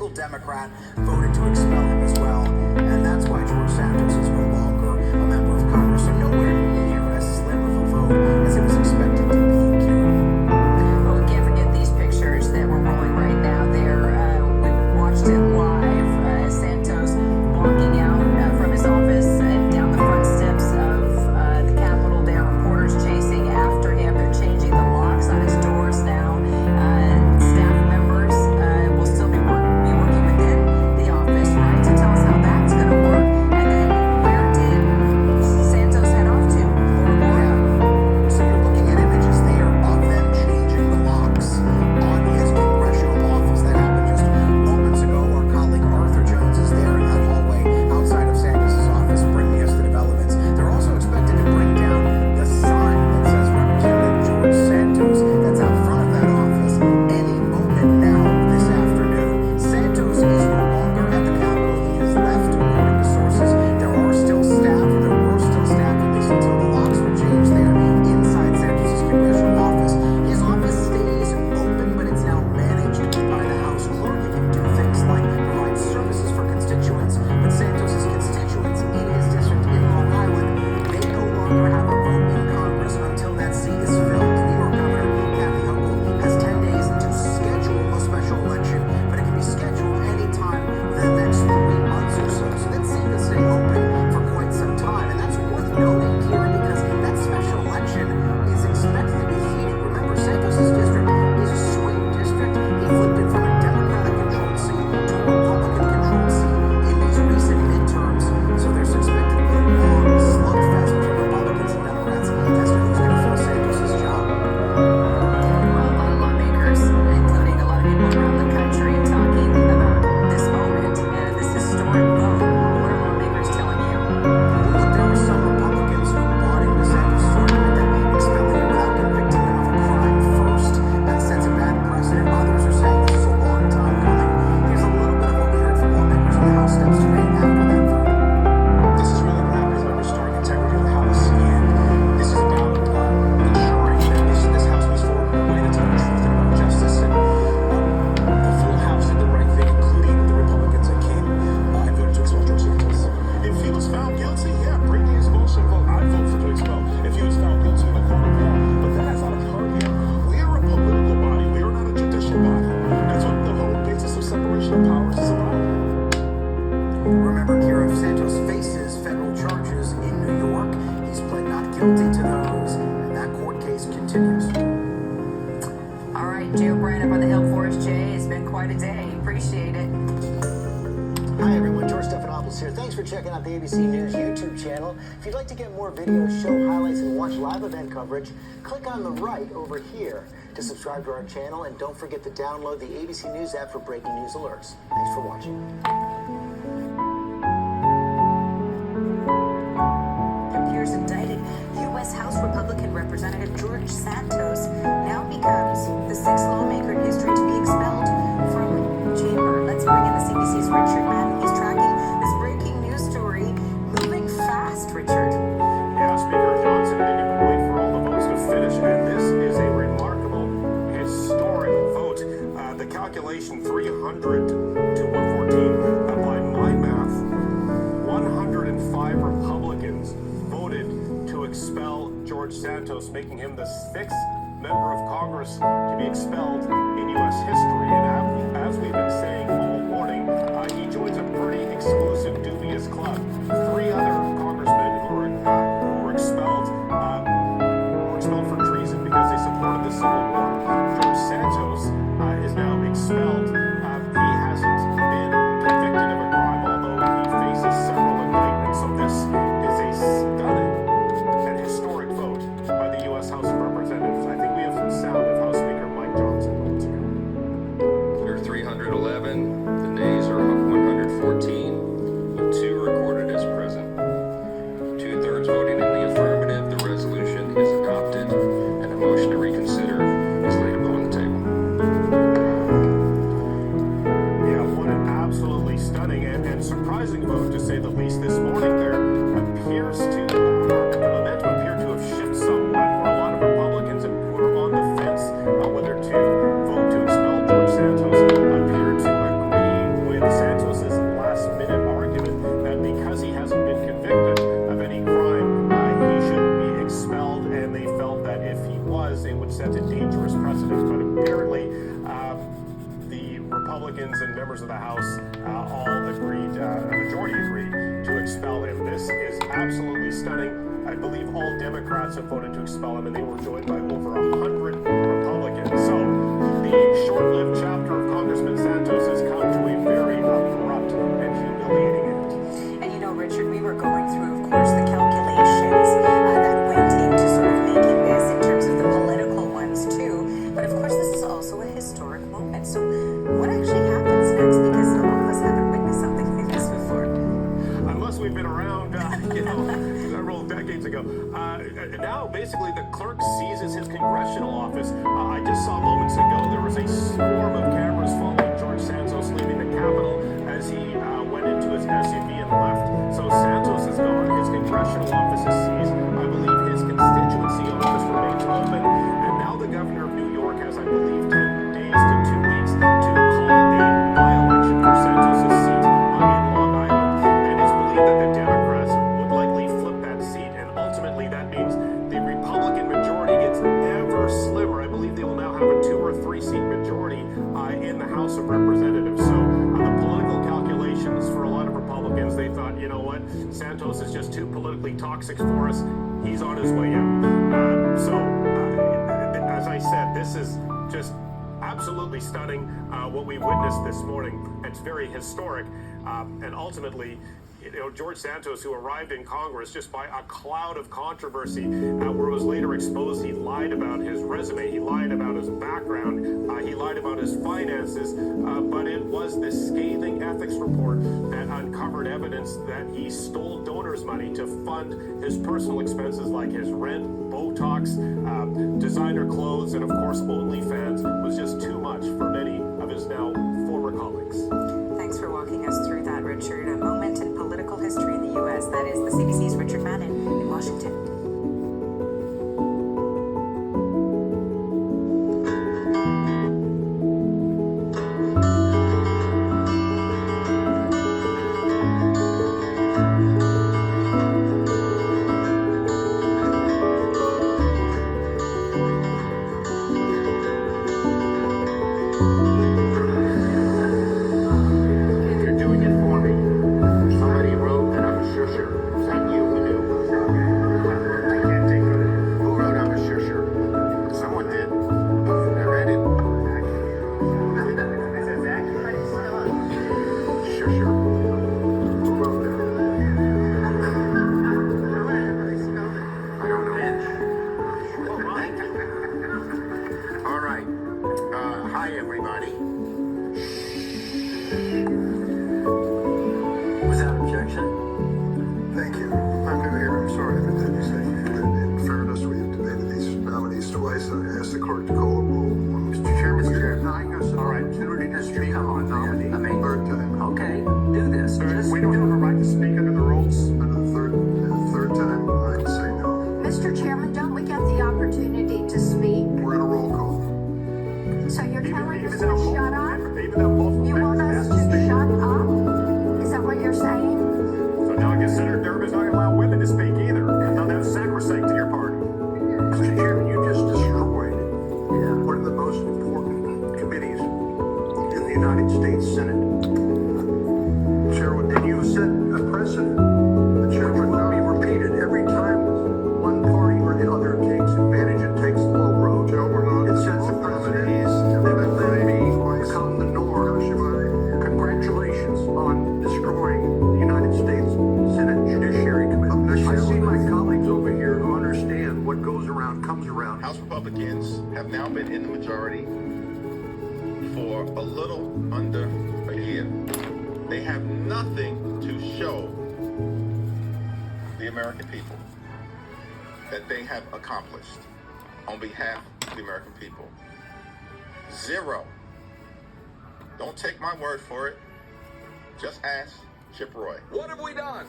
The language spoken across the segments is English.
single Democrat voted to expel him as well. And that's why George Santos is no longer a member of Congress, and nowhere near as slim of a vote as it was expected to be. Well, we can't forget these pictures that we're rolling right now. We've watched it live. Santos walking out from his office and down the front steps of the Capitol there. Reporters chasing after him. They're changing the locks on his doors now. Staff members will still be working within the office, right, to tell us how that's going to work. And then where did Santos head off to? Florida. So you're looking at images there of them changing the locks on his congressional office. That happened just moments ago. Our colleague Arthur Jones is there in that hallway outside of Santos' office, bringing us the developments. They're also expected to bring down the sign that says Representative George Santos that's out front of that office any moment now this afternoon. Santos is no longer at the Capitol. He has left, according to sources. There were still staff, at least until the locks were changed there inside Santos' congressional office. His office stays open, but it's now managed by the House clerk. It can do things like provide services for constituents, but Santos' constituents in his district in Long Island, they no longer have a vote in Congress until that seat is filled. New York Governor Kathy Hochul has 10 days to schedule a special election, but it can be scheduled anytime within the next 3 months or so. So that seat will stay open for quite some time, and that's worth noting, Kira, because that special election is expected to be heated. Remember, Santos' district is a swing district. He flipped it from a Democratic-controlled seat to a Republican-controlled seat in these recent midterms. So there's expected to be a long slugfest between Republicans and Democrats as to who's going to fill Santos' job. Well, a lot of lawmakers, including a lot of people around the country, talking about this moment, this historic vote. What are lawmakers telling you? Look, there were some Republicans who bought into Santos' argument that expelling him without convicting him of a crime first that sets a bad precedent. Others are saying this is a long time coming. Here's a little bit of what we heard from lawmakers on the House steps today after that vote. This is really about restoring integrity of the House, and this is about ensuring that this House moves forward in a way that's about truth and about justice. And the full House did the right thing, including the Republicans that came and voted to expel George Santos. If he was found guilty, yeah, bring his motion vote. I'd vote for to expel. If he was found guilty in a court of law. But that has not occurred yet. We are a political body. We are not a judicial body. That's what the whole basis of separation of powers is about. Remember, Kira, Santos faces federal charges in New York. He's pled not guilty to those, and that court case continues. All right, Joe Brand up on the Hill for us, Jay. It's been quite a day. Appreciate it. Hi everyone, George Stephanopoulos here. Thanks for checking out the ABC News YouTube channel. If you'd like to get more videos, show highlights, and watch live event coverage, click on the right over here to subscribe to our channel, and don't forget to download the ABC News app for breaking news alerts. Thanks for watching. Appears indicted U.S. House Republican Representative George Santos now becomes the sixth lawmaker in history to be expelled from chamber. Let's bring in the CBC's Richard Madden. He's tracking this breaking news story. Moving fast, Richard. Yeah, Speaker Johnson didn't even wait for all the votes to finish, and this is a remarkable, historic vote. The calculation 300 to 114. By my math, 105 Republicans voted to expel George Santos, making him the sixth member of Congress to be expelled in U.S. history. And as we've been saying all morning, he joins a pretty exclusive, dubious club. 3 other congressmen who were expelled for treason because they supported the Civil War. George Santos is now expelled. He hasn't been convicted of a crime, although he faces several indictments. So this is a stunning and historic vote by the U.S. House of Representatives. I think we have some sound of House Speaker Mike Johnson moments ago. There are 311. The nays are 114, with 2 recorded as present. 2/3 voting in the affirmative. The resolution is adopted, and a motion to reconsider is laid upon the table. Yeah, what an absolutely stunning and surprising vote, to say the least. This morning, there appears to, the momentum appeared to have shifted somewhat, where a lot of Republicans who are on the fence whether to vote to expel George Santos appear to agree Republicans and members of the House all agreed, a majority agreed, to expel him. This is absolutely stunning. I believe all Democrats have voted to expel him, and they were joined by over 100 Republicans. So the short-lived chapter of Congressman Santos has come to a very abrupt and humiliating end. And you know, Richard, we were going through, of course, the calculations that went into sort of making this in terms of the political ones too. But of course, this is also a historic moment. So what actually happens next? Because a lot of us haven't witnessed something like this before. Unless we've been around, several decades ago. Now, basically, the clerk seizes his congressional office. I just saw moments ago there was a swarm of cameras following George Santos leaving the Capitol as he went into his SUV and left. So Santos is gone. His congressional office is seized. I believe his constituency office remains open. And now the governor of New York has, I believe, 10 days to 2 weeks to call a by-election for Santos' seat in Long Island. And it's believed that the Democrats would likely flip that seat. And ultimately, that means the Republican majority gets ever slimmer. I believe they will now have a 2 or 3 seat majority in the House of Representatives. So the political calculations for a lot of Republicans, they thought, you know what, Santos is just too politically toxic for us. He's on his way out. As I said, this is just absolutely stunning what we witnessed this morning. It's very historic. And ultimately, George Santos, who arrived in Congress just by a cloud of controversy, where it was later exposed he lied about his resume, he lied about his background, he lied about his finances, but it was this scathing ethics report that uncovered evidence that he stole donors' money to fund his personal expenses like his rent, Botox, designer clothes, and of course OnlyFans was just too much for many of his now former colleagues. Thanks for walking us through that, Richard. A moment in political history in the U.S. That is the CBC's Richard Madden in Washington. Hi, everybody. Without objection. Thank you. I'm new here. I'm sorry for that. In fairness, we've debated these nominees twice. I asked the clerk to call a roll. Mr. Chairman, all right, opportunity to speak on nominee. Third time. Okay, do this. We don't have a right to speak under the rules. Under the third time, I'd say no. Mr. Chairman, don't we get the opportunity to speak? We're in a roll call. So you're telling us to though shut up? Even though multiple You want members us asked to speak. shut up? Is that what you're saying? So now I guess Senator Durbin is not going to allow women to speak either. Now that's sacrosanct to your party. Mr. Chairman, you just destroyed one of the most important committees in the United States Senate. Chairman, and you set a precedent. The chairman will be repeated every time one party or the other takes advantage and takes the low road. It sets a precedent that will then become the norm. Congratulations on destroying the United States Senate Judiciary Committee. I see my colleagues over here who understand what goes around comes around. House Republicans have now been in the majority for a little under a year. They have nothing to show the American people that they have accomplished on behalf of the American people. Zero. Don't take my word for it. Just ask Chip Roy. What have we done?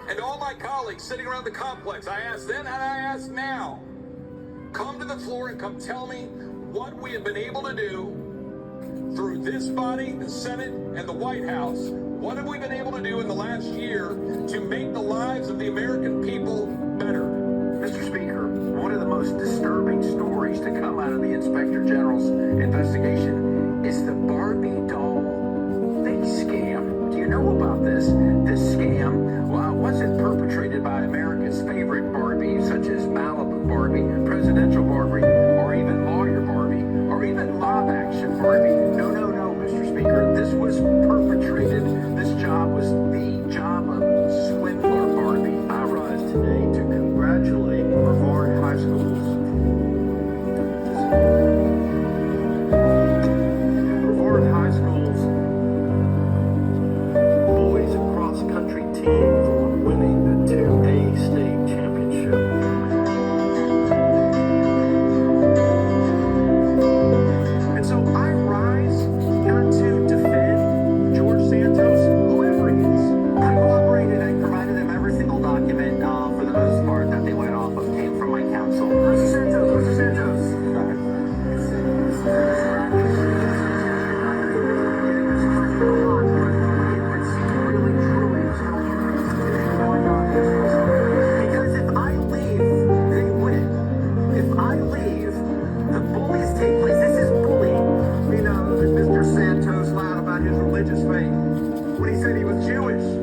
And all my colleagues sitting around the complex, I asked then and I ask now, come to the floor and come tell me what we have been able to do through this body, the Senate, and the White House. What have we been able to do in the last year to make the lives of the American people better? Mr. Speaker, one of the most disturbing stories to come out of the Inspector General's investigation is the Barbie doll face scam. Do you know about this? This scam wasn't perpetrated by America's favorite Barbie, such as Malibu Barbie, Presidential Barbie, or even Lawyer Barbie, or even Live Action Barbie. No, Mr. Speaker. This was perpetrated. This job was the job of swindler Barbie. I rise today to congratulate Brevard High School's boys and cross country team for winning the 2A state championship. And so I rise not to defend George Santos, whoever he is. I cooperated. I provided them every single document for the most part that they went off of came from my counsel. Mr. Santos. Because if I leave, they win. If I leave, the bullies take place. This is bullying. We know that Mr. Santos lied about his religious faith when he said he was Jewish.